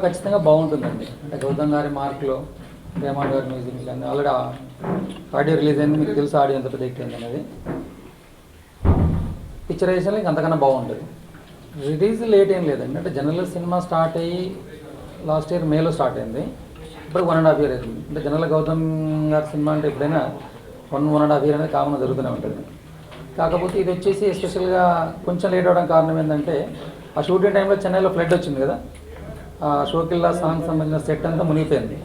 ఖచ్చితంగా బాగుంటుందండి. అంటే గౌతమ్ గారి మార్కులో రెహమాన్ గారి మ్యూజిక్ కానీ ఆల్రెడీ ఆడియో రిలీజ్ అయింది, మీకు తెలుసు ఆడియో ఎంత పెద్ద హిట్ అయింది అనేది. పిక్చరైజేషన్ ఇంకా అంతకన్నా బాగుంటుంది. రిలీజ్ లేట్ ఏం లేదండి, అంటే జనరల్గా సినిమా స్టార్ట్ అయ్యి లాస్ట్ ఇయర్ మేలో స్టార్ట్ అయింది, ఇప్పుడు 1.5 year అవుతుంది. అంటే జనరల్గా గౌతమ్ గారి సినిమా అంటే ఎప్పుడైనా 1.5 year అనేది కామన్గా జరుగుతూనే ఉంటుంది. కాకపోతే ఇది వచ్చేసి ఎస్పెషల్గా కొంచెం లేట్ అవ్వడం కారణం ఏంటంటే ఆ షూటింగ్ టైంలో చెన్నైలో ఫ్లడ్ వచ్చింది కదా, ఆ షోకిల్లా సాంగ్ సంబంధించిన సెట్ అంతా మునిగిపోయింది.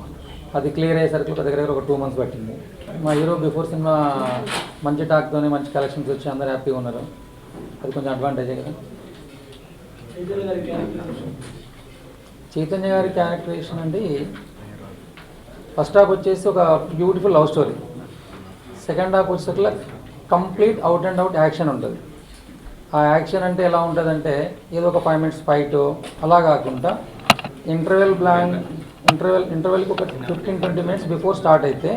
అది క్లియర్ అయ్యేసరికి దగ్గర ఒక 2 months పట్టింది. మా హీరో బిఫోర్ సినిమా మంచి టాక్తోనే మంచి కలెక్షన్స్ వచ్చి అందరూ హ్యాపీగా ఉన్నారు. అది కొంచెం అడ్వాంటేజే కదా. చైతన్య గారి క్యారెక్టరేషన్ అండి, ఫస్ట్ హాఫ్ వచ్చేసి ఒక beautiful love story, second half వచ్చేసరికి complete out and out action ఉంటుంది. ఆ యాక్షన్ అంటే ఎలా ఉంటుందంటే ఏదో ఒక 5 minutes ఫైట్ అలా కాకుండా ఇంటర్వెల్కి ఒక 15-20 minutes బిఫోర్ స్టార్ట్ అయితే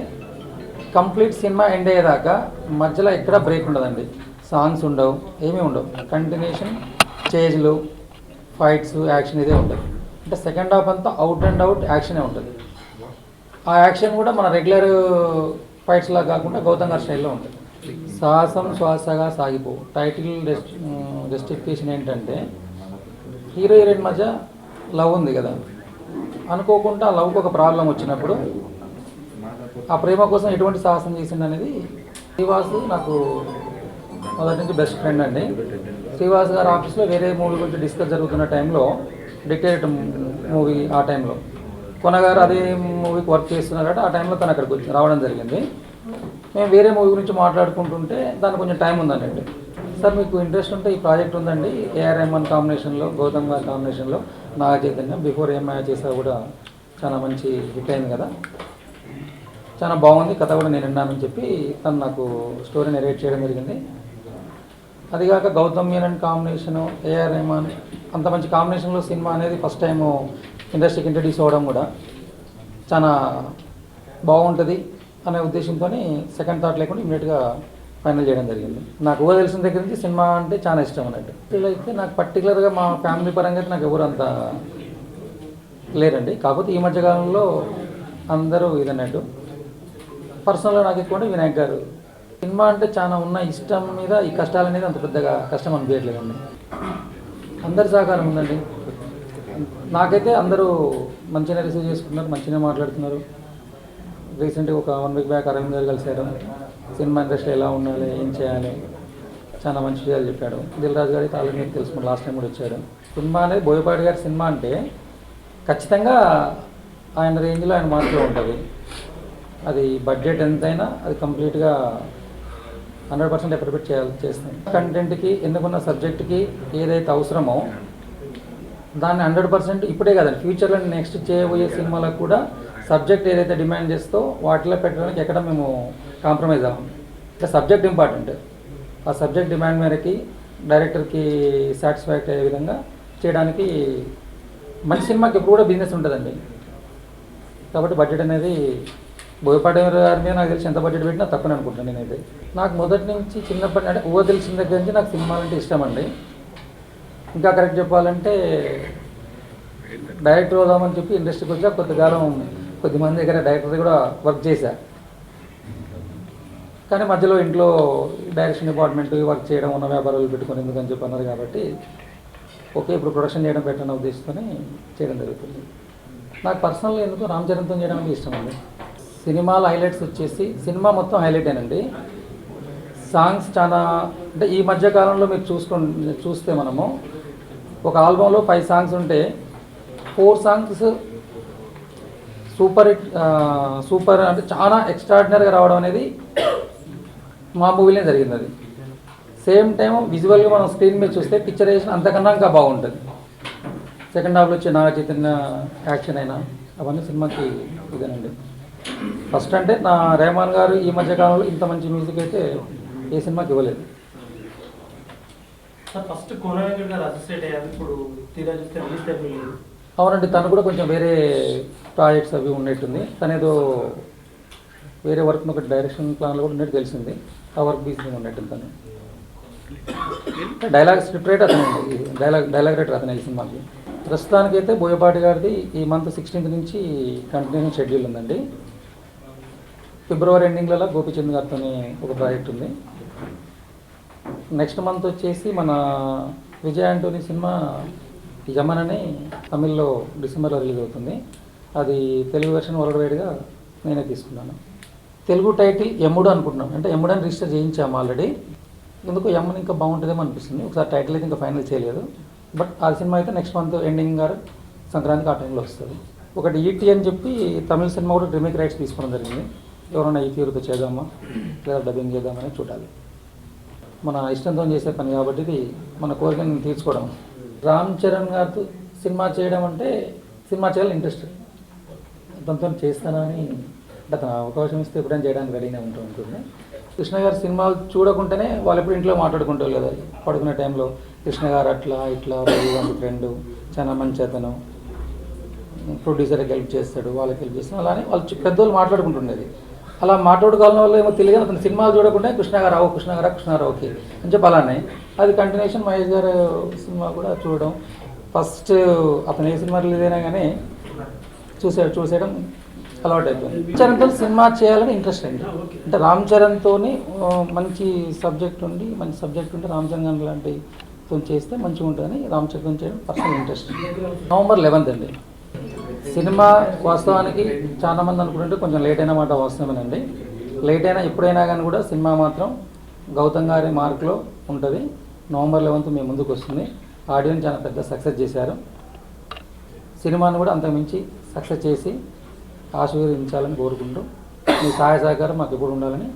కంప్లీట్ సినిమా ఎండ్ అయ్యేదాకా మధ్యలో ఎక్కడ బ్రేక్ ఉండదండి. సాంగ్స్ ఉండవు, ఏమీ ఉండవు, కంటిన్యూషన్ చేజ్లు ఫైట్స్ యాక్షన్ ఇదే ఉంటుంది. అంటే సెకండ్ హాఫ్ అంతా అవుట్ అండ్ అవుట్ యాక్షనే ఉంటుంది. ఆ యాక్షన్ కూడా మన రెగ్యులర్ ఫైట్స్లా కాకుండా గౌతమ్ గారి స్టైల్లో ఉంటుంది. సాహసం శ్వాసగా సాగిపో టైటిల్ జస్టిఫికేషన్ ఏంటంటే హీరో హీరోయిన్ మధ్య లవ్ ఉంది కదా, అనుకోకుండా ఆ లవ్కి ఒక ప్రాబ్లం వచ్చినప్పుడు ఆ ప్రేమ కోసం ఎటువంటి సాహసం చేసింది అనేది. శ్రీవాసు నాకు మొదటి నుంచి బెస్ట్ ఫ్రెండ్ అండి. శ్రీవాస్ గారు ఆఫీస్లో వేరే మూవీ గురించి డిస్కస్ జరుగుతున్న టైంలో డిక్టేటర్ మూవీ ఆ టైంలో కొనగారు అదే మూవీకి వర్క్ చేస్తున్నారు, ఆ టైంలో తను అక్కడికి రావడం జరిగింది. మేము వేరే మూవీ గురించి మాట్లాడుకుంటుంటే దానికి కొంచెం టైం ఉందన్నట్టు. సార్ మీకు ఇంట్రెస్ట్ ఉంటే ఈ ప్రాజెక్ట్ ఉందండి, ఏఆర్ రెహమాన్ కాంబినేషన్లో గౌతమ్ గారి కాంబినేషన్లో నాగ చైతన్య బిఫోర్ ఏమయ్య చేసా కూడా చాలా మంచి హిట్ అయింది కదా, చాలా బాగుంది కథ కూడా నేను విన్నానని చెప్పి తను నాకు స్టోరీ నెరేట్ చేయడం జరిగింది. అదిగాక గౌతమ్ మీనన్ కాంబినేషను ఏఆర్ రెహమాన్ అంత మంచి కాంబినేషన్లో సినిమా అనేది ఫస్ట్ టైం ఇండస్ట్రీకి ఇంట్రడ్యూస్ అవ్వడం కూడా చాలా బాగుంటుంది అనే ఉద్దేశంతో సెకండ్ థాట్ లేకుండా ఇమీడియట్గా ఫైనల్ చేయడం జరిగింది. నాకు ఊహ తెలిసిన దగ్గర నుంచి సినిమా అంటే చాలా ఇష్టం అన్నట్టు. అయితే నాకు పర్టికులర్గా మా ఫ్యామిలీ పరంగా అయితే నాకు ఎవరు అంత లేరండి, కాకపోతే ఈ మధ్యకాలంలో అందరూ ఇదన్నట్టు. పర్సనల్గా నాకు ఎక్కువ అంటే వినాయక్ గారు. సినిమా అంటే చాలా ఉన్న ఇష్టం మీద ఈ కష్టాలు అనేది అంత పెద్దగా కష్టం అనిపించట్లేదండి. అందరి సహకారం ఉందండి. నాకైతే అందరూ మంచిగా రిసీవ్ చేసుకుంటున్నారు, మంచిగా మాట్లాడుతున్నారు. రీసెంట్గా ఒక 1 week బ్యాక్ అరవింద్ గారు కలిశారు, సినిమా ఇండస్ట్రీ ఎలా ఉండాలి ఏం చేయాలి చాలా మంచి విషయాలు చెప్పాడు. దిల్ రాజు గారికి ఆల్రెడీ మీకు తెలుసు, లాస్ట్ టైం కూడా వచ్చాడు. సినిమా అనేది బోయపాటి గారి సినిమా అంటే ఖచ్చితంగా ఆయన రేంజ్లో ఆయన మార్కులో ఉంటుంది. అది బడ్జెట్ ఎంతైనా అది కంప్లీట్గా 100% ఎఫర్ట్ చేస్తాం. కంటెంట్కి ఎన్నుకున్న సబ్జెక్ట్కి ఏదైతే అవసరమో దాన్ని 100% ఇప్పుడే కదండి, ఫ్యూచర్లో నెక్స్ట్ చేయబోయే సినిమాలకు కూడా సబ్జెక్ట్ ఏదైతే డిమాండ్ చేస్తో వాటిలో పెట్టడానికి ఎక్కడ మేము కాంప్రమైజ్ అవ్వం. అంటే సబ్జెక్ట్ ఇంపార్టెంట్, ఆ సబ్జెక్ట్ డిమాండ్ మేరకి డైరెక్టర్కి సాటిస్ఫాక్ట్ అయ్యే విధంగా చేయడానికి మంచి సినిమాకి ఎప్పుడు కూడా బిజినెస్ ఉంటుందండి. కాబట్టి బడ్జెట్ అనేది బోయపాటి గారి మీద నాకు తెలిసి ఎంత బడ్జెట్ పెట్టినా తక్కువని అనుకుంటాను నేనైతే. నాకు మొదటి నుంచి చిన్నప్పటి అంటే ఊహ తెలిసిన దగ్గర నుంచి నాకు సినిమాలంటే ఇష్టం అండి. ఇంకా కరెక్ట్ చెప్పాలంటే డైరెక్టర్ అవుదామని చెప్పి ఇండస్ట్రీకి వచ్చా కొద్దికాలం కొద్దిమంది దగ్గర డైరెక్టర్ కూడా వర్క్ చేశా, కానీ మధ్యలో ఇంట్లో డైరెక్షన్ డిపార్ట్మెంట్ వర్క్ చేయడం ఉన్న వ్యాపారాలు పెట్టుకొని ఎందుకని చెప్పి అన్నారు. కాబట్టి ఓకే ఇప్పుడు ప్రొడక్షన్ చేయడం పెట్టన్న ఉద్దేశంతోనే చేయడం జరుగుతుంది. నాకు పర్సనల్గా ఎందుకు రామ్ చరణ్తో చేయడం అంటే ఇష్టం అండి. సినిమాల హైలైట్స్ వచ్చేసి సినిమా మొత్తం హైలైట్ అయినండి. సాంగ్స్ చాలా అంటే ఈ మధ్యకాలంలో మీరు చూస్తే మనము ఒక ఆల్బంలో 5 songs ఉంటే 4 songs సూపర్ అంటే చాలా ఎక్స్ట్రాడినరీగా రావడం అనేది మా మూవీలో జరిగింది. అది సేమ్ టైం విజువల్గా మనం స్క్రీన్ మీద చూస్తే పిక్చరైజేషన్ అంతకన్నా ఇంకా బాగుంటుంది. సెకండ్ హాఫ్లో వచ్చే నాగ చైతన్య యాక్షన్ అయినా అవన్నీ సినిమాకి ఇదేనండి. ఫస్ట్ అంటే నా రెహమాన్ గారు ఈ మధ్యకాలంలో ఇంత మంచి మ్యూజిక్ అయితే ఏ సినిమాకి ఇవ్వలేదు. ఫస్ట్ కోనవేంకట్ గారు అసోసియేట్ అయ్యారు, ఇప్పుడు తీరా చూస్తే రిలీజ్ అయిపోయింది. అవునండి, తను కూడా కొంచెం వేరే ప్రాజెక్ట్స్ అవి ఉన్నట్టుంది. తనేదో వేరే వర్క్ ఒక డైరెక్షన్ ప్లాన్లో కూడా ఉన్నట్టు తెలిసింది. ఆ వర్క్ బిజీ ఉన్నట్టుంది. తను డైలాగ్ స్క్రిప్ట్ రైటర్ అతనే, డైలాగ్ రైటర్ అతనే ఈ సినిమాకి. ప్రస్తుతానికైతే బోయపాటి గారిది ఈ మంత్ 16th నుంచి కంటిన్యూ షెడ్యూల్ ఉందండి. ఫిబ్రవరి ఎండింగ్లలో గోపిచంద్ గారితో ఒక ప్రాజెక్ట్ ఉంది. నెక్స్ట్ మంత్ వచ్చేసి మన విజయ్ ఆంటోనీ సినిమా యమన్ అని తమిళ్లో డిసెంబర్లో రిలీజ్ అవుతుంది. అది తెలుగు వెర్షన్ వరల్డ్ వైడ్గా నేనే తీసుకున్నాను. తెలుగు టైటిల్ యముడు అనుకుంటున్నాం, అంటే యముడు అని రిజిస్టర్ చేయించాము ఆల్రెడీ. ఎందుకు యమ్మని ఇంకా బాగుంటుందేమో అనిపిస్తుంది. ఒకసారి టైటిల్ అయితే ఇంకా ఫైనల్ చేయలేదు. బట్ ఆ సినిమా అయితే నెక్స్ట్ మంత్ ఎండింగ్ గారు సంక్రాంతికి ఆ టైంలో వస్తుంది. ఒకటి ఈటీ అని చెప్పి తమిళ సినిమా కూడా రీమేక్ రైట్స్ తీసుకోవడం జరిగింది. ఎవరైనా ఈ తీరుతో చేద్దామా లేదా డబ్బింగ్ చేద్దామని చూడాలి. మన ఇష్టంతో చేసే పని కాబట్టి ఇది మన కోరికను తీర్చుకోవడం. రామ్ చరణ్ గారితో సినిమా చేయడం అంటే సినిమా చేయాలని ఇంట్రెస్ట్, అతనితో చేస్తానని అంటే అతను అవకాశం ఇస్తే ఎప్పుడైనా చేయడానికి రెడీగా ఉంటుంది. కృష్ణ గారి సినిమాలు చూడకుంటేనే వాళ్ళు ఎప్పుడు ఇంట్లో మాట్లాడుకుంటారు కదా, పడుకునే టైంలో కృష్ణ గారు అట్లా ఇట్లా రఘువంత్ ఫ్రెండ్ చాలా మంచి అతను, ప్రొడ్యూసర్కి హెల్ప్ చేస్తాడు, వాళ్ళకి హెల్ప్ చేస్తాడు, అలానే వాళ్ళు పెద్దోళ్ళు మాట్లాడుకుంటుండేది. అలా మాట్లాడుకోవాలని వాళ్ళు ఏమో తెలియదు, అతను సినిమాలు చూడకుండా కృష్ణగారావు ఓకే అని చెప్పి అలానే అది కంటిన్యూషన్. మహేష్ గారు సినిమా కూడా చూడడం, ఫస్ట్ అతను ఏ సినిమా రిలీజ్ అయినా కానీ చూసేయడం అలవాటు అయిపోయింది. రామ్ చరణ్తో సినిమా చేయాలని ఇంట్రెస్ట్ అండి. అంటే రామ్ చరణ్తో మంచి సబ్జెక్ట్ ఉండి రామ్ చరణ్ గారు లాంటితో చేస్తే మంచిగా ఉంటుందని రామ్ చరణ్ చేయడం పర్సనల్ ఇంట్రెస్ట్. నవంబర్ 11th అండి సినిమా. వాస్తవానికి చాలామంది అనుకుంటుంటే కొంచెం లేట్ అయిన మాట వాస్తవమేనండి. లేట్ అయినా ఎప్పుడైనా కానీ కూడా సినిమా మాత్రం గౌతమ్ గారి మార్కులో ఉంటుంది. నవంబర్ 11th మీ ముందుకు వస్తుంది. ఆడియన్స్ చాలా పెద్ద సక్సెస్ చేశారు. సినిమాను కూడా అంతకుమించి సక్సెస్ చేసి ఆశీర్వదించాలని కోరుకుంటూ మీ సహాయ సహకారం మాకు ఎప్పుడు ఉండాలని